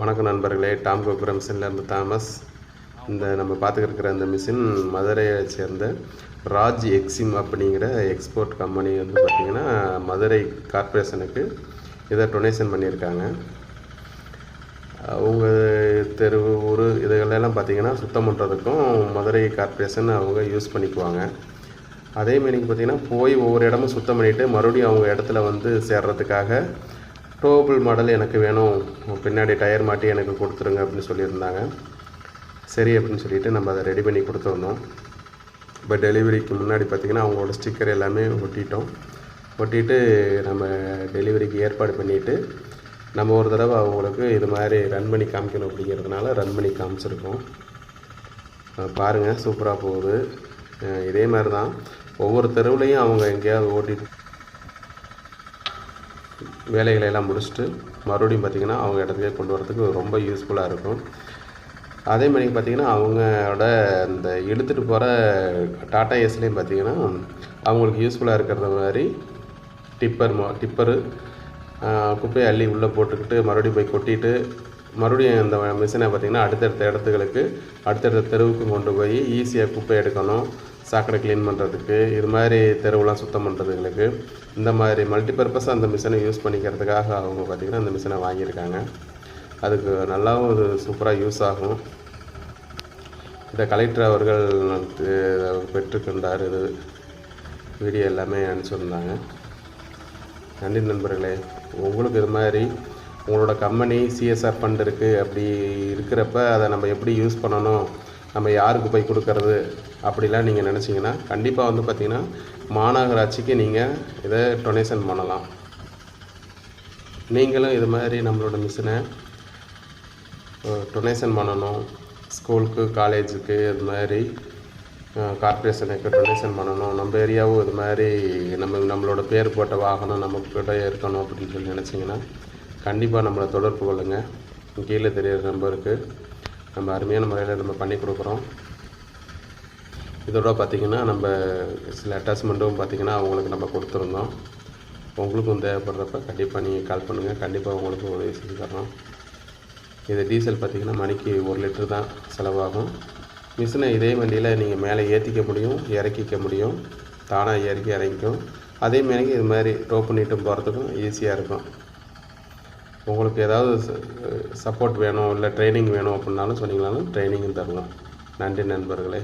வணக்கம் நண்பர்களே, டாம் கோபுரம் மிஷின்லேருந்து தாமஸ். நம்ம பார்த்துக்கிட்டு இந்த மிஷின் மதுரையை சேர்ந்த ராஜ் எக்ஸிம் அப்படிங்கிற எக்ஸ்போர்ட் கம்பெனி பார்த்திங்கன்னா மதுரை கார்ப்பரேஷனுக்கு இதை டொனேஷன் பண்ணியிருக்காங்க. அவங்க தெரு ஊர் இதுகளெல்லாம் பார்த்திங்கன்னா சுத்தம் பண்ணுறதுக்கும் மதுரை கார்ப்பரேஷன் அவங்க யூஸ் பண்ணிக்குவாங்க. அதேமாரிக்கு பார்த்திங்கன்னா போய் ஒவ்வொரு இடமும் சுத்தம் பண்ணிவிட்டு மறுபடியும் அவங்க இடத்துல சேர்கிறதுக்காக டோபிள் மாடல் எனக்கு வேணும், பின்னாடி டயர் மாட்டி எனக்கு கொடுத்துருங்க அப்படின்னு சொல்லியிருந்தாங்க. சரி அப்படின்னு சொல்லிவிட்டு நம்ம அதை ரெடி பண்ணி கொடுத்துருந்தோம். இப்போ டெலிவரிக்கு முன்னாடி பார்த்திங்கன்னா அவங்களோட ஸ்டிக்கர் எல்லாமே ஒட்டிட்டு நம்ம டெலிவரிக்கு ஏற்பாடு பண்ணிவிட்டு நம்ம ஒரு தடவை அவங்களுக்கு இது மாதிரி ரன் பண்ணி காமிக்கணும் அப்படிங்கிறதுனால ரன் பண்ணி காமிச்சிருக்கோம். பாருங்கள், சூப்பராக போகுது. இதே மாதிரி தான் ஒவ்வொரு தெருவுலையும் அவங்க எங்கேயாவது ஓட்டிட்டு வேலைகளை எல்லாம் முடிச்சுட்டு மறுபடியும் பார்த்திங்கன்னா அவங்க இடத்துக்கே கொண்டு வரதுக்கு ரொம்ப யூஸ்ஃபுல்லாக இருக்கும். அதே மாதிரி பார்த்திங்கன்னா அவங்களோட இந்த எடுத்துகிட்டு போகிற டாட்டா ஏஸ்லேயும் பார்த்திங்கன்னா அவங்களுக்கு யூஸ்ஃபுல்லாக இருக்கிற மாதிரி டிப்பரு குப்பையை அள்ளி உள்ளே போட்டுக்கிட்டு மறுபடியும் போய் கொட்டிட்டு மறுபடியும் இந்த மிஷினை பார்த்திங்கன்னா அடுத்தடுத்த இடத்துகளுக்கு அடுத்தடுத்த தெருவுக்கு கொண்டு போய் ஈஸியாக குப்பை எடுக்கணும், சாக்கடை க்ளீன் பண்ணுறதுக்கு, இது மாதிரி தெருவெலாம் சுத்தம் பண்ணுறதுங்களுக்கு இந்த மாதிரி மல்டிபர்பஸாக அந்த மிஷினை யூஸ் பண்ணிக்கிறதுக்காக அவங்க பார்த்திங்கன்னா அந்த மிஷினை வாங்கியிருக்காங்க. அதுக்கு நல்லாவும் இது சூப்பராக யூஸ் ஆகும். இதை கலெக்டர் அவர்கள் பெற்றுக்கொண்டார். இது வீடியோ எல்லாமே அனுப்பிச்சிருந்தாங்க. நன்றி நண்பர்களே. உங்களுக்கு இது மாதிரி உங்களோட கம்பெனி சிஎஸ்ஆர் ஃபண்ட் இருக்குது, அப்படி இருக்கிறப்ப அதை நம்ம எப்படி யூஸ் பண்ணணும், நம்ம யாருக்கு போய் கொடுக்கறது அப்படிலாம் நீங்கள் நினச்சிங்கன்னா கண்டிப்பாக பார்த்திங்கன்னா மாநகராட்சிக்கு நீங்கள் இதை டொனேஷன் பண்ணலாம். நீங்களும் இது மாதிரி நம்மளோட மிஷினை டொனேஷன் பண்ணணும், ஸ்கூலுக்கு காலேஜுக்கு இது மாதிரி கார்ப்பரேஷனுக்கு டொனேஷன் பண்ணணும், நம்ம ஏரியாவும் இது மாதிரி நம்மளோட பேர் போட்ட வாகனம் நம்மக்கிட்ட இருக்கணும் அப்படின்னு சொல்லி நினச்சிங்கன்னா கண்டிப்பாக நம்மளை தொடர்பு கொள்ளுங்கள். கீழே தெரியிற நம்பருக்கு நம்ம அருமையான முறையில் நம்ம பண்ணி கொடுக்குறோம். இதோட பார்த்திங்கன்னா நம்ம சில அட்டாச்மெண்ட்டும் பார்த்திங்கன்னா அவங்களுக்கு நம்ம கொடுத்துருந்தோம். உங்களுக்கும் தேவைப்படுறப்ப கண்டிப்பாக நீங்கள் கால் பண்ணுங்கள், கண்டிப்பாக உங்களுக்கு உதவி செஞ்சு தரோம். இது டீசல் பார்த்திங்கன்னா மணிக்கு 1 லிட்டர் தான் செலவாகும். மிஷினை இதே வண்டியில் நீங்கள் மேலே ஏற்றிக்க முடியும், இறக்கிக்க முடியும், தானாக இறக்கி இறங்கிக்கும். அதேமாரி இது மாதிரி டோ பண்ணிட்டு போகிறதுக்கும் ஈஸியாக இருக்கும். உங்களுக்கு ஏதாவது சப்போர்ட் வேணும் இல்லை ட்ரைனிங் வேணும் அப்படின்னாலும் சொன்னீங்கனாலும் ட்ரைனிங்கும் தரலாம். நன்றி நண்பர்களே.